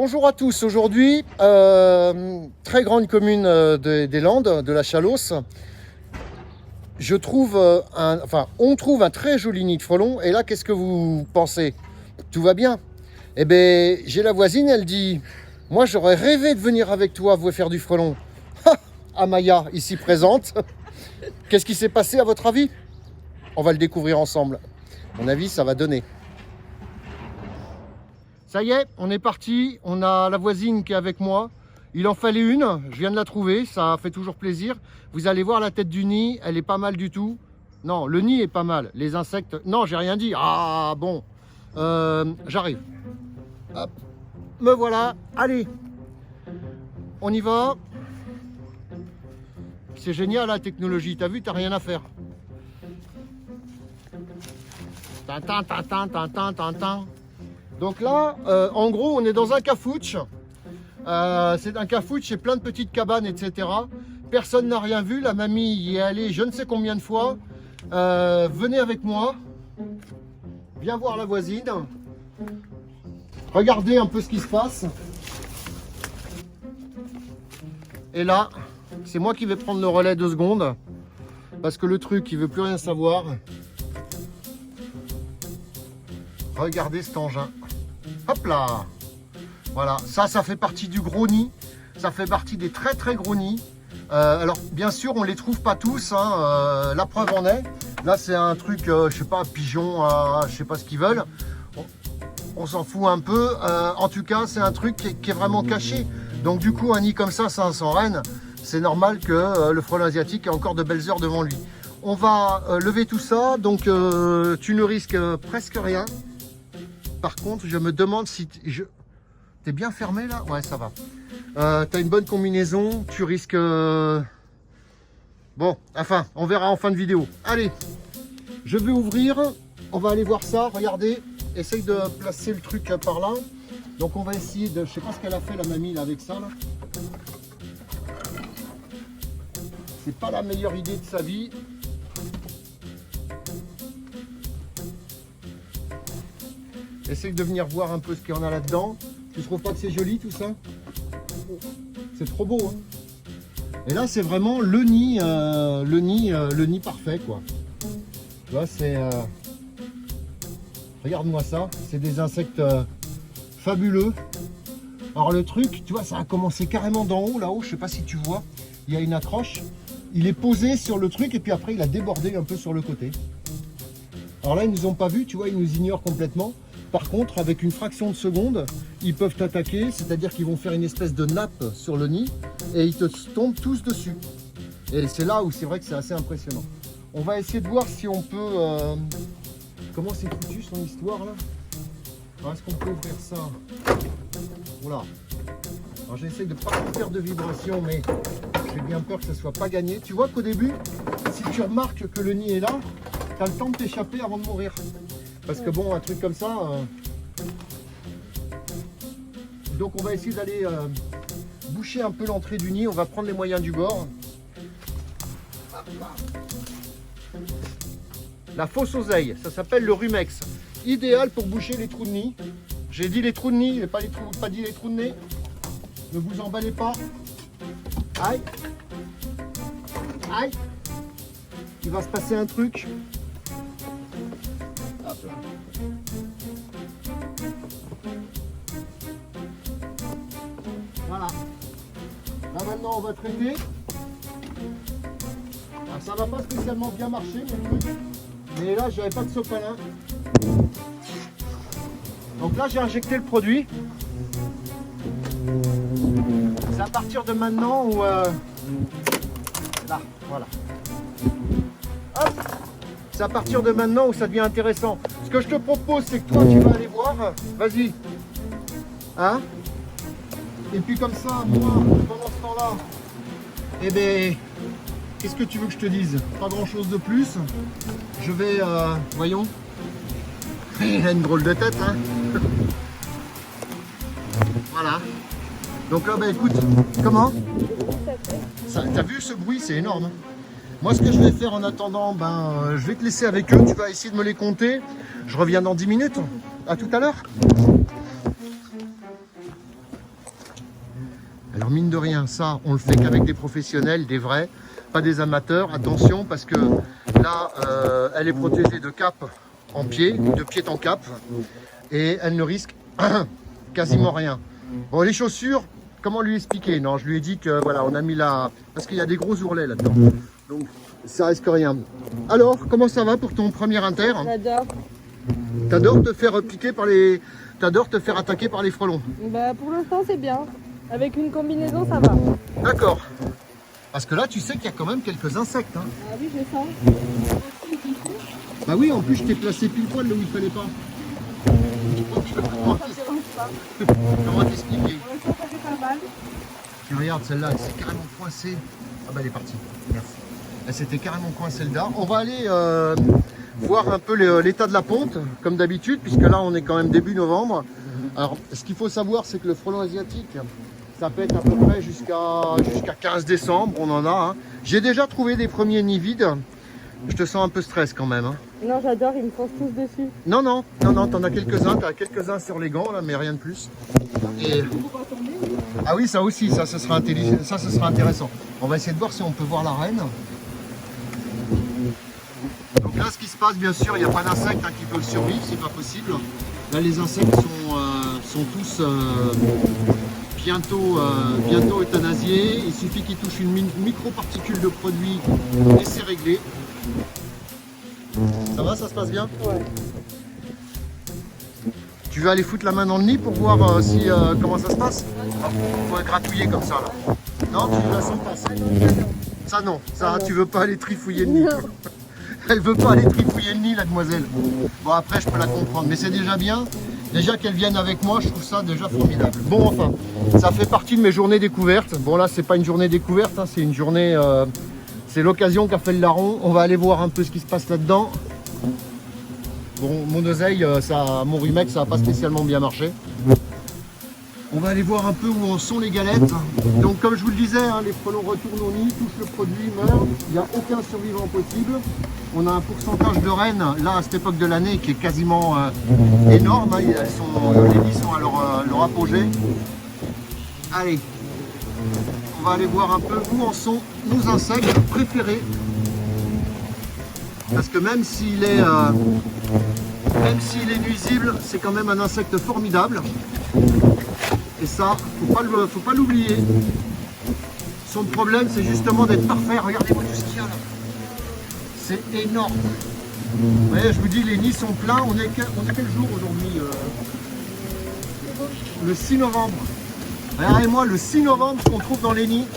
Bonjour à tous, aujourd'hui, très grande commune des Landes, de la Chalosse. Je trouve on trouve un très joli nid de frelons. Et là, qu'est-ce que vous pensez? Tout va bien? Eh bien, j'ai la voisine, elle dit, moi j'aurais rêvé de venir avec toi vous faire du frelon. Amaya, ici présente. Qu'est-ce qui s'est passé à votre avis? On va le découvrir ensemble. À mon avis, ça va donner. Ça y est, on est parti. On a la voisine qui est avec moi. Il en fallait une, je viens de la trouver, ça fait toujours plaisir. Vous allez voir la tête du nid, elle est pas mal du tout. Non, le nid est pas mal. Les insectes, non, j'ai rien dit. Ah bon, j'arrive. Hop, me voilà. Allez, on y va. C'est génial la technologie, t'as vu, t'as rien à faire. Tintin, tintin, tintin, tintin. Donc là, en gros, on est dans un cafouche. C'est un cafouche, c'est plein de petites cabanes, etc. Personne n'a rien vu. La mamie y est allée je ne sais combien de fois. Venez avec moi. Viens voir la voisine. Regardez un peu ce qui se passe. Et là, c'est moi qui vais prendre le relais 2 secondes. Parce que le truc, il veut plus rien savoir. Regardez cet engin. Hop là! Voilà, ça fait partie du gros nid. Ça fait partie des très très gros nids. Alors, bien sûr, on les trouve pas tous. Hein, la preuve en est. Là, c'est un truc, je sais pas, pigeon, je sais pas ce qu'ils veulent. On s'en fout un peu. En tout cas, c'est un truc qui est vraiment caché. Donc, du coup, un nid comme ça, 500 reines, c'est normal que le frelon asiatique ait encore de belles heures devant lui. On va lever tout ça. Donc, tu ne risques presque rien. Par contre, je me demande si... T'es bien fermé là? Ouais, ça va. T'as une bonne combinaison, tu risques... Bon, enfin, on verra en fin de vidéo. Allez, je vais ouvrir, on va aller voir ça, regardez. Essaye de placer le truc par là. Donc on va essayer de... Je sais pas ce qu'elle a fait la mamie là avec ça là. C'est pas la meilleure idée de sa vie. Essaye de venir voir un peu ce qu'il y en a là-dedans. Tu trouves pas que c'est joli tout ça? C'est trop beau, hein. Et là c'est vraiment le nid parfait quoi. Tu vois, c'est regarde-moi ça, c'est des insectes fabuleux. Alors le truc, tu vois, ça a commencé carrément d'en haut, là-haut, je sais pas si tu vois, il y a une accroche. Il est posé sur le truc et puis après il a débordé un peu sur le côté. Alors là ils nous ont pas vu, tu vois, ils nous ignorent complètement. Par contre, avec une fraction de seconde, ils peuvent t'attaquer, c'est-à-dire qu'ils vont faire une espèce de nappe sur le nid et ils te tombent tous dessus. Et c'est là où c'est vrai que c'est assez impressionnant. On va essayer de voir si on peut... Comment c'est foutu son histoire là? Est-ce qu'on peut ouvrir ça? Voilà. Alors j'essaie de ne pas faire de vibration, mais j'ai bien peur que ça ne soit pas gagné. Tu vois qu'au début, si tu remarques que le nid est là, tu as le temps de t'échapper avant de mourir. Parce que bon, un truc comme ça... Donc on va essayer d'aller boucher un peu l'entrée du nid. On va prendre les moyens du bord. La fausse oseille, ça s'appelle le rumex. Idéal pour boucher les trous de nid. J'ai dit les trous de nid, mais pas dit les trous de nez. Ne vous emballez pas. Aïe. Aïe. Il va se passer un truc. Hop là. Voilà. Là maintenant on va traiter. Alors, ça va pas spécialement bien marcher mon truc. Mais là j'avais pas de sopalin. Donc là j'ai injecté le produit. C'est à partir de maintenant où là, voilà. Hop. C'est à partir de maintenant où ça devient intéressant. Ce que je te propose, c'est que toi, tu vas aller voir. Vas-y. Hein? Et puis comme ça, moi, pendant ce temps-là, eh bien, qu'est-ce que tu veux que je te dise? Pas grand-chose de plus. Je vais, voyons. Il a une drôle de tête, hein? Voilà. Donc là, bah écoute, comment? T'as vu ce bruit? C'est énorme. Hein. Moi, ce que je vais faire en attendant, je vais te laisser avec eux. Tu vas essayer de me les compter. Je reviens dans 10 minutes. À tout à l'heure. Alors mine de rien, ça, on le fait qu'avec des professionnels, des vrais, pas des amateurs. Attention, parce que là, elle est protégée de cap en pied, de pied en cap, et elle ne risque quasiment rien. Bon, les chaussures, comment lui expliquer? Non, je lui ai dit que voilà, on a mis la... Parce qu'il y a des gros ourlets là-dedans. Donc, ça risque rien. Alors, comment ça va pour ton premier inter? J'adore. T'adores te faire piquer par les... T'adores te faire attaquer par les frelons? Bah, pour l'instant, c'est bien. Avec une combinaison, ça va. D'accord. Parce que là, tu sais qu'il y a quand même quelques insectes. Hein. Ah oui, je sens. Bah oui, en plus, je t'ai placé pile poil là où il fallait pas. Comment t'expliquer? Ça fait pas mal. Tu regardes, celle-là, elle s'est carrément coincée. Ah bah, elle est partie. Merci. Elle s'était carrément coincée le dard. On va aller voir un peu l'état de la ponte, comme d'habitude, puisque là, on est quand même début novembre. Alors, ce qu'il faut savoir, c'est que le frelon asiatique, ça pète à peu près jusqu'à 15 décembre, on en a. Hein. J'ai déjà trouvé des premiers nids vides. Je te sens un peu stress quand même. Hein. Non, j'adore, ils me foncent tous dessus. Non, t'en as quelques-uns. T'as quelques-uns sur les gants, là, mais rien de plus. Et... Ah oui, ça aussi, ça, ce sera intelligent. Ça, ce sera intéressant. On va essayer de voir si on peut voir la reine. Donc là, ce qui se passe, bien sûr, il n'y a pas d'insectes qui peuvent survivre, c'est pas possible. Là, les insectes sont tous bientôt euthanasiés. Il suffit qu'ils touchent une micro-particule de produit et c'est réglé. Ça va, ça se passe bien? Ouais. Tu veux aller foutre la main dans le nid pour voir comment ça se passe? Il faut gratouiller comme ça là. Non, tu la sens pas ça? Ça non, ça tu veux pas aller trifouiller le nid. Elle veut pas aller trifouiller le nid, la demoiselle. Bon, après je peux la comprendre, mais c'est déjà bien. Déjà qu'elle vienne avec moi, je trouve ça déjà formidable. Bon, enfin, ça fait partie de mes journées découvertes. Bon, là, c'est pas une journée découverte, hein, c'est une journée... c'est l'occasion qu'a fait le larron. On va aller voir un peu ce qui se passe là-dedans. Bon, mon oseille, mon remake, ça n'a pas spécialement bien marché. On va aller voir un peu où en sont les galettes. Donc, comme je vous le disais, hein, les frelons retournent au nid, touchent le produit, meurent. Il n'y a aucun survivant possible. On a un pourcentage de reines, là, à cette époque de l'année, qui est quasiment énorme. Hein. Les nids sont à leur apogée. Allez, on va aller voir un peu où en sont nos insectes préférés. Parce que même s'il est nuisible, c'est quand même un insecte formidable. Et ça, faut pas l'oublier. Son problème, c'est justement d'être parfait. Regardez-moi tout ce qu'il y a là. C'est énorme. Vous voyez, je vous dis, les nids sont pleins. On est quel jour aujourd'hui? Le 6 novembre. Regardez-moi le 6 novembre, ce qu'on trouve dans les nids.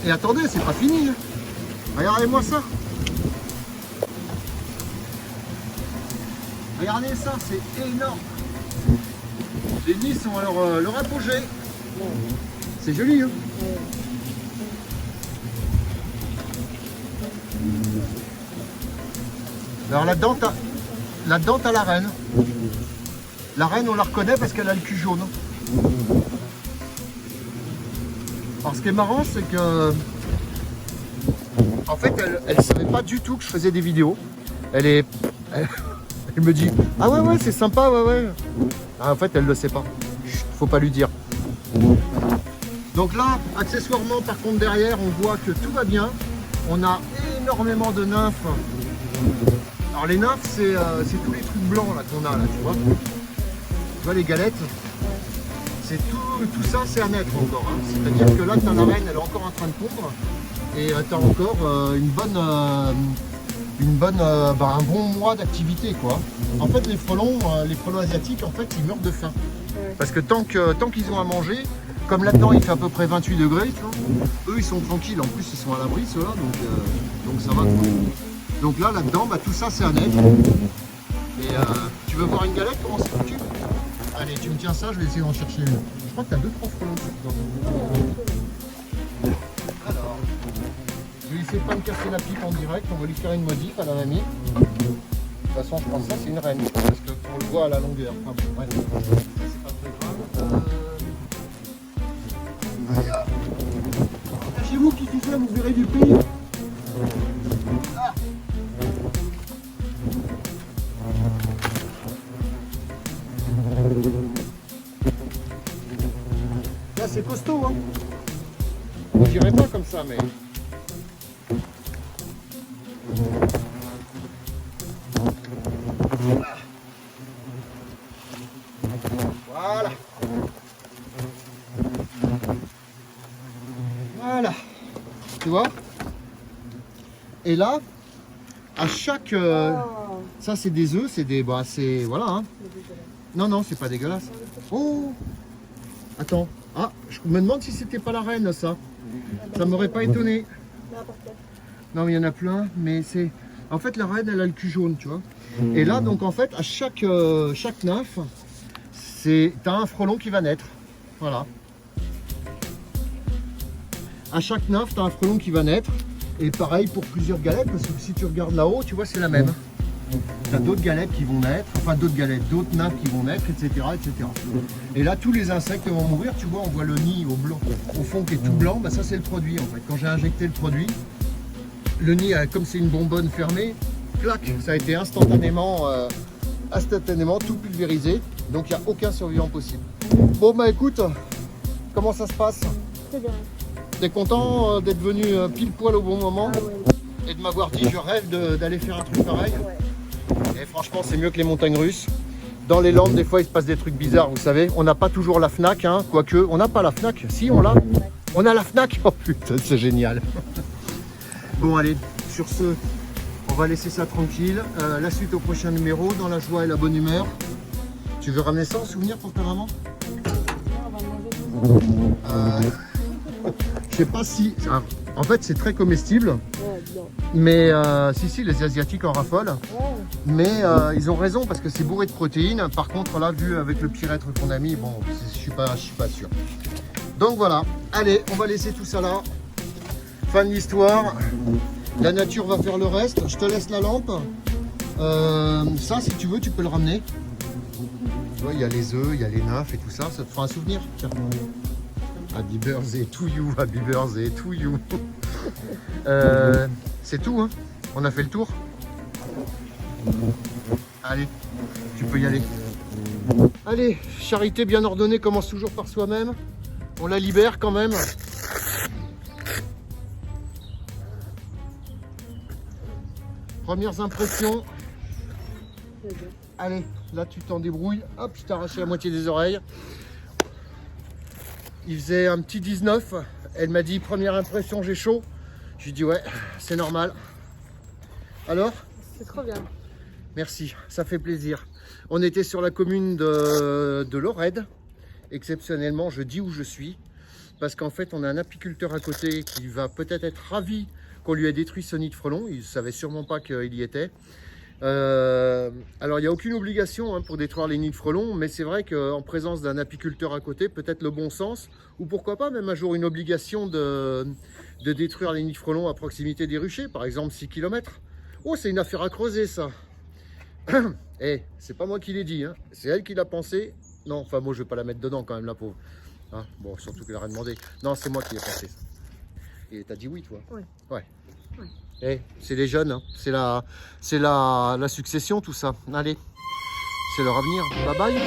Et attendez, c'est pas fini. Hein. Regardez-moi ça. Regardez ça, c'est énorme. Les nids sont à leur apogée. C'est joli, hein. Alors là-dedans, t'as la reine. La reine, on la reconnaît parce qu'elle a le cul jaune. Alors ce qui est marrant, c'est que... En fait, elle ne savait pas du tout que je faisais des vidéos. Elle me dit, ah ouais, c'est sympa, ouais. Ah, en fait, elle ne le sait pas. Chut, faut pas lui dire. Donc là, accessoirement, par contre, derrière, on voit que tout va bien. On a énormément de nymphes. Alors les nymphes, c'est tous les trucs blancs là qu'on a là, tu vois. Tu vois les galettes, c'est tout ça, c'est à naître encore. Hein. C'est-à-dire que là, tu as la reine, elle est encore en train de pondre. Et tu as encore un bon mois d'activité, quoi. En fait, les frelons asiatiques, en fait, ils meurent de faim. Parce que tant qu'ils ont à manger, comme là-dedans, il fait à peu près 28 degrés, tu vois, eux, ils sont tranquilles. En plus, ils sont à l'abri, ceux-là, donc ça va. Donc là-dedans, tout ça, c'est à naître. Et tu veux voir une galette, comment c'est foutu? Allez, tu me tiens ça, je vais essayer d'en chercher une. Je crois que tu as 2-3 frelons dans ton... Alors, je vais essayer de pas me casser la pipe en direct, on va lui faire une modif à la mamie. De toute façon, je pense que ça, c'est une reine, parce qu'on le voit à la longueur. Enfin, bon, bref, c'est pas très grave. Chez vous qui tout ça, vous verrez du pays. Ah. assez costaud, hein. Je dirais pas comme ça, mais... Voilà. Voilà. Tu vois? Et là, à chaque... ça, c'est des œufs, c'est des... Bah, c'est... Voilà, hein. Non, non, c'est pas dégueulasse. Oh! Attends. Ah, je me demande si c'était pas la reine, ça. Ça m'aurait pas étonné. Non, mais il y en a plein, mais c'est... En fait, la reine, elle a le cul jaune, tu vois. Et là, donc, en fait, à chaque nymphe, t'as un frelon qui va naître. Voilà. À chaque nymphe, t'as un frelon qui va naître. Et pareil pour plusieurs galettes, parce que si tu regardes là-haut, tu vois, c'est la même. Tu as d'autres galettes qui vont naître, enfin d'autres galettes, d'autres nymphes qui vont naître, etc., etc. Et là, tous les insectes vont mourir. Tu vois, on voit le nid au blanc, au fond qui est tout blanc. Bah, ça, c'est le produit, en fait. Quand j'ai injecté le produit, le nid, comme c'est une bonbonne fermée, clac, ça a été instantanément tout pulvérisé. Donc, il n'y a aucun survivant possible. Bon, bah écoute, comment ça se passe? Très bien. T'es content d'être venu pile poil au bon moment Ouais. et de m'avoir dit je rêve d'aller faire un truc pareil? Et franchement, c'est mieux que les montagnes russes. Dans les Landes, des fois, il se passe des trucs bizarres, vous savez. On n'a pas toujours la Fnac, hein, quoique. On n'a pas la Fnac. Si, on l'a. On a la Fnac. Oh putain, c'est génial. Bon, allez, sur ce, on va laisser ça tranquille. La suite au prochain numéro, dans la joie et la bonne humeur. Tu veux ramener ça en souvenir pour ta maman? Je sais pas si... En fait, c'est très comestible. Mais si, les Asiatiques en raffolent. Mais ils ont raison parce que c'est bourré de protéines. Par contre, là, vu avec le pyrètre qu'on a mis, bon, je suis pas sûr. Donc voilà. Allez, on va laisser tout ça là. Fin de l'histoire. La nature va faire le reste. Je te laisse la lampe. Ça, si tu veux, tu peux le ramener. Tu vois, il y a les œufs, il y a les nymphes et tout ça. Ça te fera un souvenir. Tiens. Happy birthday to you, happy birthday to you. C'est tout, hein. On a fait le tour. Allez, tu peux y aller. Allez, charité bien ordonnée commence toujours par soi-même. On la libère quand même. Premières impressions. Allez, là tu t'en débrouilles. Hop, je t'ai arraché la moitié des oreilles. Il faisait un petit 19. Elle m'a dit première impression, j'ai chaud. Je lui ai dit ouais, c'est normal. Alors? C'est trop bien. Merci, ça fait plaisir. On était sur la commune de Lorette. Exceptionnellement, je dis où je suis. Parce qu'en fait, on a un apiculteur à côté qui va peut-être être ravi qu'on lui ait détruit ce nid de frelon. Il ne savait sûrement pas qu'il y était. Alors, il n'y a aucune obligation pour détruire les nids de frelons, mais c'est vrai qu'en présence d'un apiculteur à côté, peut-être le bon sens, ou pourquoi pas même un jour une obligation de détruire les nids de frelons à proximité des ruchers, par exemple 6 km. Oh, c'est une affaire à creuser, ça. Eh, c'est pas moi qui l'ai dit, hein. C'est elle qui l'a pensé. Non, enfin, moi, je vais pas la mettre dedans quand même, la pauvre. Hein, bon, surtout qu'elle a rien demandé. Non, c'est moi qui l'ai pensé, ça. Et t'as dit oui, toi? Oui. Ouais. Ouais. Eh, c'est les jeunes, hein. C'est la succession, tout ça. Allez, c'est leur avenir. Bye bye.